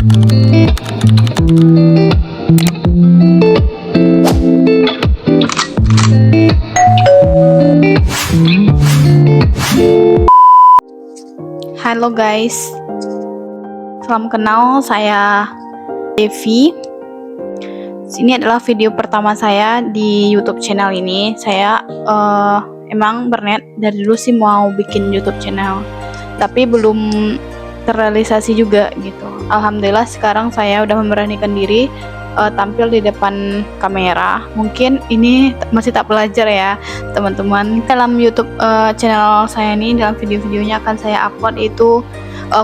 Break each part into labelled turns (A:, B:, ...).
A: Halo guys, salam kenal, saya Devi. Ini adalah video pertama saya di YouTube channel ini. Saya emang berniat dari dulu sih mau bikin YouTube channel, tapi belum terrealisasi juga gitu. Alhamdulillah sekarang saya udah memberanikan diri tampil di depan kamera. Mungkin ini masih tak belajar ya teman-teman. Dalam YouTube channel saya ini, dalam video-videonya akan saya upload itu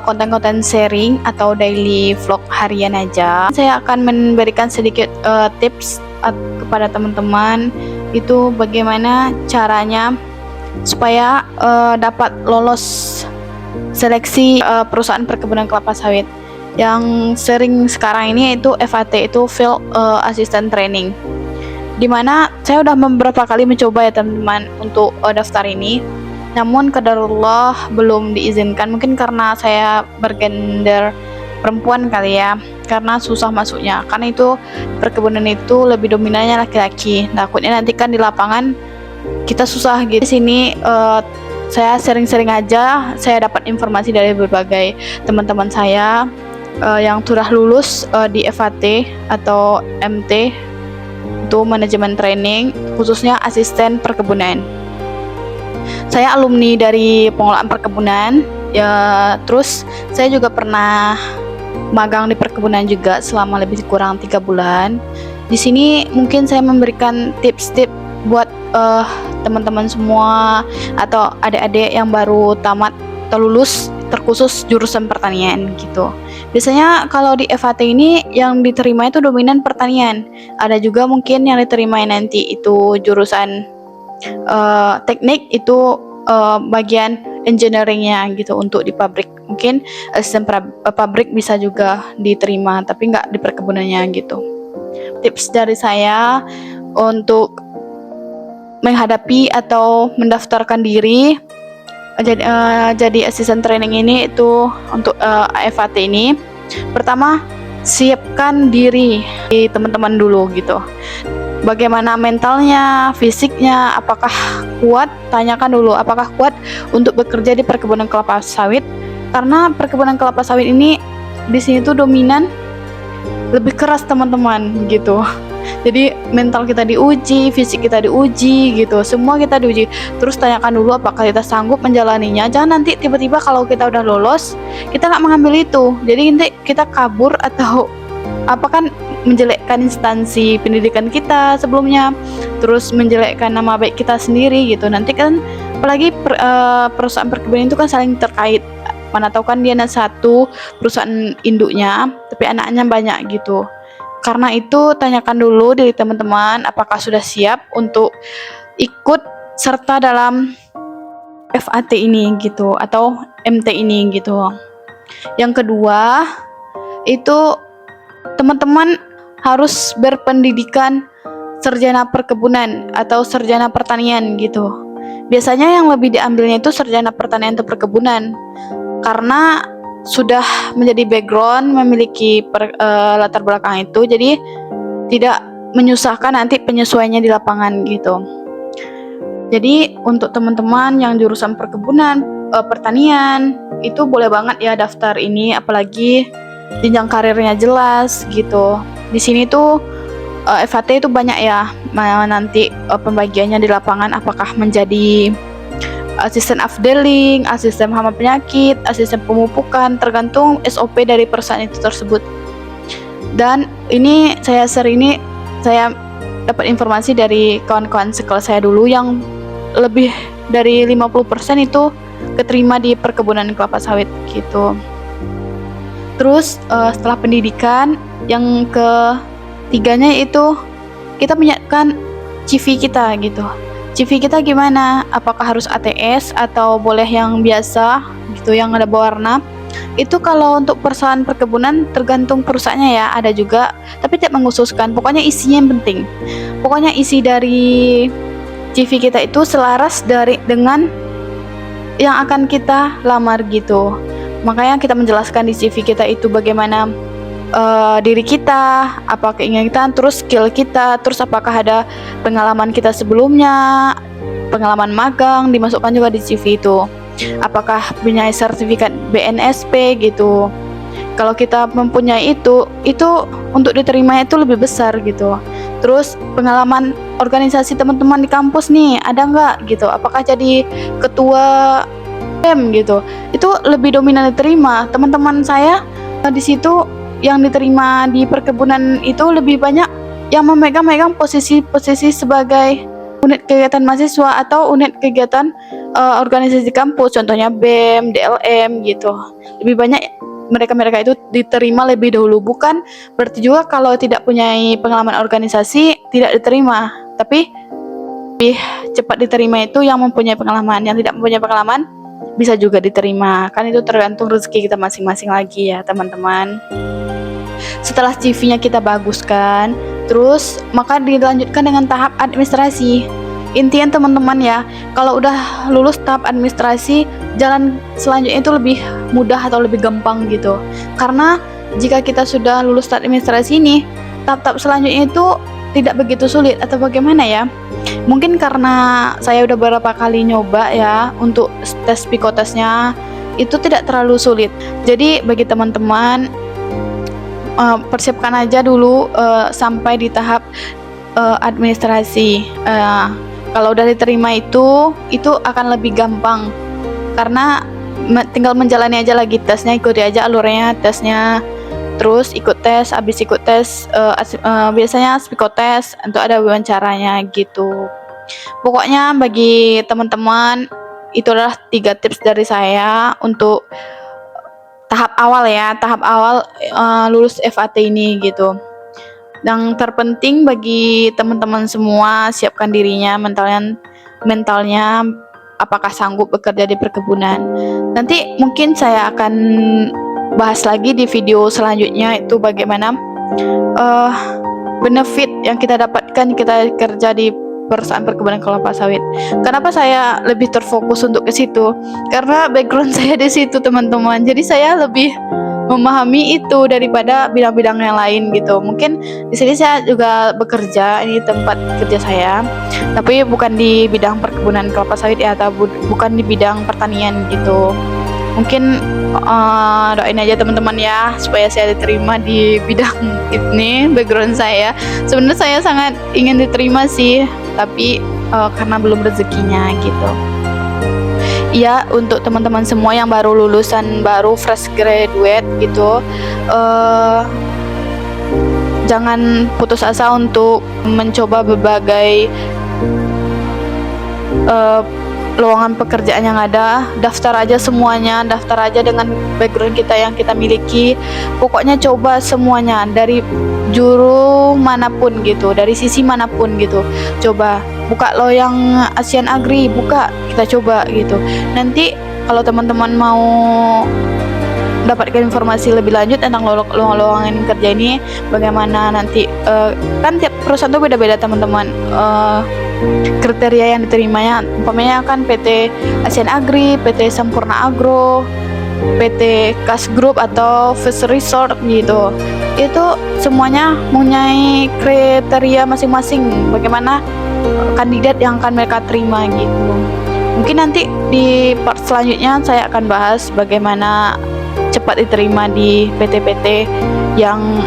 A: konten-konten sharing atau daily vlog harian aja. Saya akan memberikan sedikit tips kepada teman-teman itu bagaimana caranya supaya dapat lolos seleksi perusahaan perkebunan kelapa sawit. Yang sering sekarang ini itu FAT, itu Field Assistant Training, dimana saya udah beberapa kali mencoba ya teman-teman untuk daftar ini, namun qadarullah belum diizinkan. Mungkin karena saya bergender perempuan kali ya, karena susah masuknya, karena itu perkebunan itu lebih dominannya laki-laki. Takutnya nanti kan di lapangan kita susah gitu. Di sini saya sering-sering aja saya dapat informasi dari berbagai teman-teman saya yang sudah lulus di FAT atau MT, itu manajemen training, khususnya asisten perkebunan. Saya alumni dari pengelolaan perkebunan ya, terus saya juga pernah magang di perkebunan juga selama lebih kurang 3 bulan. Di sini mungkin saya memberikan tips-tips buat teman-teman semua atau adik-adik yang baru tamat atau lulus, terkhusus jurusan pertanian gitu. Biasanya kalau di FAT ini yang diterima itu dominan pertanian. Ada juga mungkin yang diterima nanti itu jurusan teknik, itu bagian engineeringnya gitu untuk di pabrik. Mungkin asisten pabrik bisa juga diterima, tapi nggak di perkebunannya gitu. Tips dari saya untuk menghadapi atau mendaftarkan diri jadi asisten training ini itu untuk FAT ini, pertama siapkan diri teman-teman dulu gitu. Bagaimana mentalnya, fisiknya, apakah kuat? Tanyakan dulu apakah kuat untuk bekerja di perkebunan kelapa sawit, karena perkebunan kelapa sawit ini di sini tuh dominan lebih keras teman-teman gitu. Jadi mental kita diuji, fisik kita diuji gitu, semua kita diuji. Terus tanyakan dulu apakah kita sanggup menjalaninya. Jangan nanti tiba-tiba kalau kita udah lolos kita nggak mengambil itu, jadi nanti kita kabur atau apa, kan menjelekkan instansi pendidikan kita sebelumnya, terus menjelekkan nama baik kita sendiri gitu. Nanti kan apalagi perusahaan perkebunan itu kan saling terkait, mana tahu kan dia satu perusahaan induknya tapi anaknya banyak gitu. Karena itu tanyakan dulu dari teman-teman apakah sudah siap untuk ikut serta dalam FAT ini gitu atau MT ini gitu. Yang kedua itu teman-teman harus berpendidikan sarjana perkebunan atau sarjana pertanian gitu. Biasanya yang lebih diambilnya itu sarjana pertanian atau perkebunan, karena sudah menjadi background, memiliki latar belakang itu, jadi tidak menyusahkan nanti penyesuaiannya di lapangan gitu. Jadi untuk teman-teman yang jurusan perkebunan, pertanian, itu boleh banget ya daftar ini, apalagi jenjang karirnya jelas gitu. Di sini tuh FAT itu banyak ya, nanti pembagiannya di lapangan, apakah menjadi asisten afdeling, asisten hama penyakit, asisten pemupukan, tergantung SOP dari perusahaan itu tersebut. Dan ini saya dapat informasi dari kawan-kawan sekelas saya dulu yang lebih dari 50% itu keterima di perkebunan kelapa sawit gitu. Terus setelah pendidikan, yang ketiganya itu kita menyiapkan CV kita gitu. CV kita gimana? Apakah harus ATS atau boleh yang biasa gitu, yang ada berwarna? Itu kalau untuk perusahaan perkebunan tergantung perusahaannya ya, ada juga tapi tidak mengkhususkan. Pokoknya isinya yang penting. Pokoknya isi dari CV kita itu selaras dengan yang akan kita lamar gitu. Makanya kita menjelaskan di CV kita itu bagaimana diri kita, apa keinginan kita, terus skill kita, terus apakah ada pengalaman kita sebelumnya, pengalaman magang dimasukkan juga di CV itu. Apakah punya sertifikat BNSP gitu. Kalau kita mempunyai itu untuk diterima itu lebih besar gitu. Terus pengalaman organisasi teman-teman di kampus nih ada nggak gitu? Apakah jadi ketua BEM gitu? Itu lebih dominan diterima. Teman-teman saya di situ yang diterima di perkebunan itu lebih banyak yang memegang posisi sebagai unit kegiatan mahasiswa atau unit kegiatan organisasi kampus, contohnya BEM, DLM gitu. Lebih banyak mereka itu diterima lebih dahulu. Bukan berarti juga kalau tidak punya pengalaman organisasi tidak diterima, tapi lebih cepat diterima itu yang mempunyai pengalaman. Yang tidak mempunyai pengalaman bisa juga diterima, kan itu tergantung rezeki kita masing-masing lagi ya teman-teman. Setelah CV-nya kita baguskan, terus maka dilanjutkan dengan tahap administrasi. Intinya teman-teman ya, kalau udah lulus tahap administrasi, jalan selanjutnya itu lebih mudah atau lebih gampang gitu. Karena jika kita sudah lulus tahap administrasi ini, tahap-tahap selanjutnya itu tidak begitu sulit atau bagaimana ya. Mungkin karena saya udah beberapa kali nyoba ya untuk tes psikotesnya, itu tidak terlalu sulit. Jadi bagi teman-teman, persiapkan aja dulu sampai di tahap administrasi. Kalau udah diterima itu akan lebih gampang karena tinggal menjalani aja lagi tesnya, ikuti aja alurnya tesnya, terus ikut tes, habis ikut tes biasanya psikotes untuk ada wawancaranya gitu. Pokoknya bagi teman-teman itu adalah 3 tips dari saya untuk tahap awal ya, lulus FAT ini gitu. Yang terpenting bagi teman-teman semua, siapkan dirinya, mentalnya apakah sanggup bekerja di perkebunan. Nanti mungkin saya akan bahas lagi di video selanjutnya itu bagaimana benefit yang kita dapatkan kita kerja di perusahaan perkebunan kelapa sawit. Kenapa saya lebih terfokus untuk ke situ? Karena background saya di situ teman-teman. Jadi saya lebih memahami itu daripada bidang-bidang yang lain gitu. Mungkin di sini saya juga bekerja, ini tempat kerja saya, tapi bukan di bidang perkebunan kelapa sawit ya, atau bukan di bidang pertanian gitu. Mungkin doain aja teman-teman ya supaya saya diterima di bidang ini. Background saya sebenarnya saya sangat ingin diterima sih, tapi karena belum rezekinya gitu. Ya, untuk teman-teman semua yang baru lulusan, baru fresh graduate gitu, jangan putus asa untuk mencoba berbagai lowongan pekerjaan yang ada. Daftar aja semuanya, daftar aja dengan background kita yang kita miliki. Pokoknya coba semuanya dari juru manapun gitu, dari sisi manapun gitu. Coba buka lo yang Asian Agri, buka, kita coba gitu. Nanti kalau teman-teman mau dapatkan informasi lebih lanjut tentang lowongan kerja ini, bagaimana nanti kan tiap perusahaan tuh beda-beda teman-teman. Kriteria yang diterimanya, umpamanya kan PT Asian Agri, PT Sampurna Agro, PT Kas Group atau Fish Resort gitu. Itu semuanya mempunyai kriteria masing-masing bagaimana kandidat yang akan mereka terima gitu. Mungkin nanti di part selanjutnya saya akan bahas bagaimana cepat diterima di PT-PT yang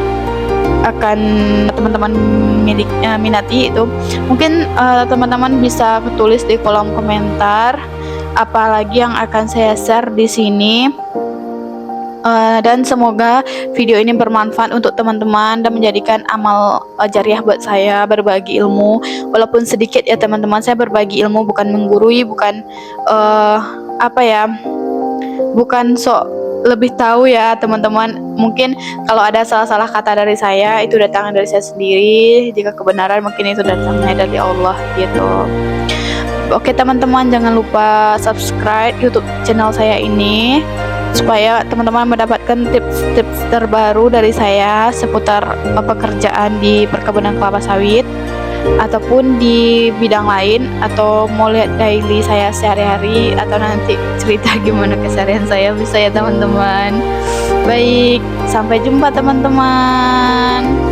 A: akan teman-teman minati itu. Mungkin teman-teman bisa tulis di kolom komentar apalagi yang akan saya share di sini. Dan semoga video ini bermanfaat untuk teman-teman dan menjadikan amal jariah buat saya berbagi ilmu, walaupun sedikit ya teman-teman. Saya berbagi ilmu, bukan menggurui, bukan bukan sok lebih tahu ya teman-teman. Mungkin kalau ada salah-salah kata dari saya, itu datangnya dari saya sendiri. Jika kebenaran mungkin itu datangnya dari Allah gitu. Oke teman-teman, jangan lupa subscribe YouTube channel saya ini supaya teman-teman mendapatkan tips-tips terbaru dari saya seputar pekerjaan di perkebunan kelapa sawit ataupun di bidang lain, atau mau lihat daily saya sehari-hari atau nanti cerita gimana keseharian saya, bisa ya teman-teman. Baik, Sampai jumpa teman-teman.